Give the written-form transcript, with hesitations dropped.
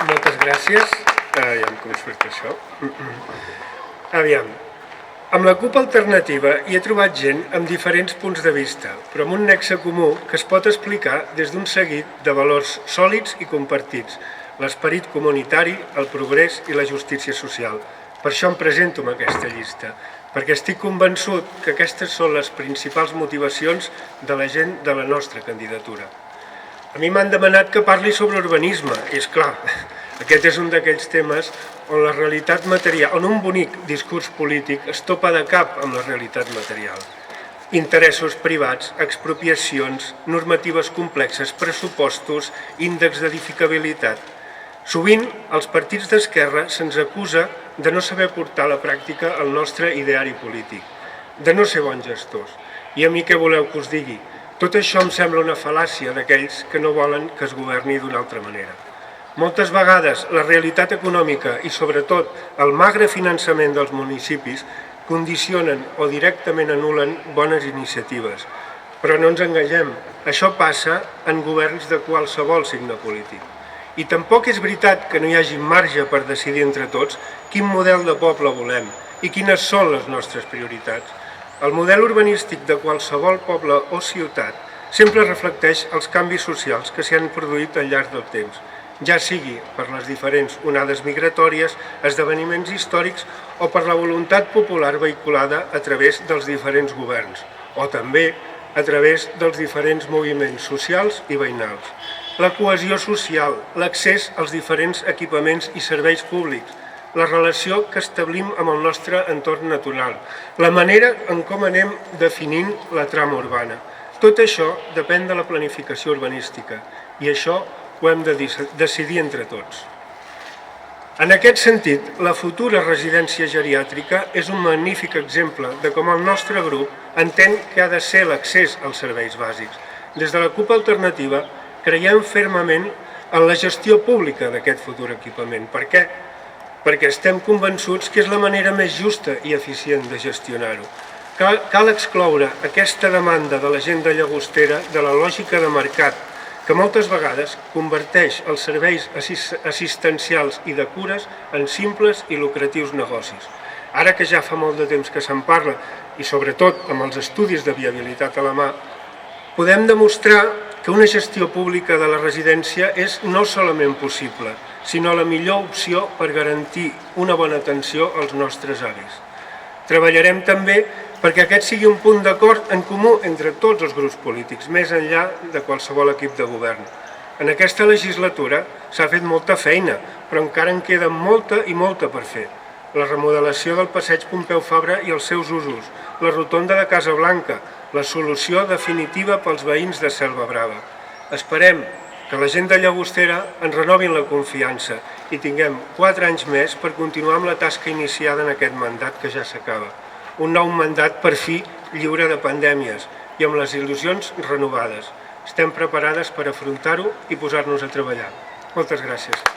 Moltes gràcies. Aviam com surt això. Aviam. Amb la CUP Alternativa hi he trobat gent amb diferents punts de vista, però amb un nexe comú que es pot explicar des d'un seguit de valors sòlids i compartits: l'esperit comunitari, el progrés i la justícia social. Per això em presento amb aquesta llista, perquè estic convençut que aquestes són les principals motivacions de la gent de la nostra candidatura. A mi m'han demanat que parli sobre urbanisme, i és clar, aquest és un d'aquells temes on la realitat material, on un bonic discurs polític es topa de cap amb la realitat material. Interessos privats, expropiacions, normatives complexes, pressupostos, índex d'edificabilitat. Sovint, als partits d'esquerra se'ns acusa de no saber portar a la pràctica el nostre ideari polític, de no ser bons gestors. I a mi què voleu que us digui? Tot això em sembla una fal·làcia d'aquells que no volen que es governi d'una altra manera. Moltes vegades la realitat econòmica i sobretot el magre finançament dels municipis condicionen o directament anulen bones iniciatives. Però no ens enganyem, això passa en governs de qualsevol signe polític. I tampoc és veritat que no hi hagi marge per decidir entre tots quin model de poble volem i quines són les nostres prioritats. El model urbanístic de qualsevol poble o ciutat sempre reflecteix els canvis socials que s'hi han produït al llarg del temps, ja sigui per les diferents onades migratòries, esdeveniments històrics o per la voluntat popular vehiculada a través dels diferents governs, o també a través dels diferents moviments socials i veïnals. La cohesió social, l'accés als diferents equipaments i serveis públics, la relació que establim amb el nostre entorn natural, la manera en com anem definint la trama urbana. Tot això depèn de la planificació urbanística i això ho hem de decidir entre tots. En aquest sentit, la futura residència geriàtrica és un magnífic exemple de com el nostre grup entén que ha de ser l'accés als serveis bàsics. Des de la CUP Alternativa creiem fermament en la gestió pública d'aquest futur equipament. Per què? Perquè estem convençuts que és la manera més justa i eficient de gestionar-ho. Cal excloure aquesta demanda de la gent de Llagostera de la lògica de mercat, que moltes vegades converteix els serveis assistencials i de cures en simples i lucratius negocis. Ara que ja fa molt de temps que se'n parla, i sobretot amb els estudis de viabilitat a la mà, podem demostrar que una gestió pública de la residència és no solament possible, sinó la millor opció per garantir una bona atenció als nostres avis. Treballarem també perquè aquest sigui un punt d'acord en comú entre tots els grups polítics, més enllà de qualsevol equip de govern. En aquesta legislatura s'ha fet molta feina, però encara en queda molta i molta per fer. La remodelació del passeig Pompeu Fabra i els seus usos, la rotonda de Casa Blanca, la solució definitiva pels veïns de Selva Brava. Esperem que la gent de Llagostera ens renovin la confiança i tinguem 4 anys més per continuar amb la tasca iniciada en aquest mandat que ja s'acaba. Un nou mandat per fi lliure de pandèmies i amb les il·lusions renovades. Estem preparades per afrontar-ho i posar-nos a treballar. Moltes gràcies.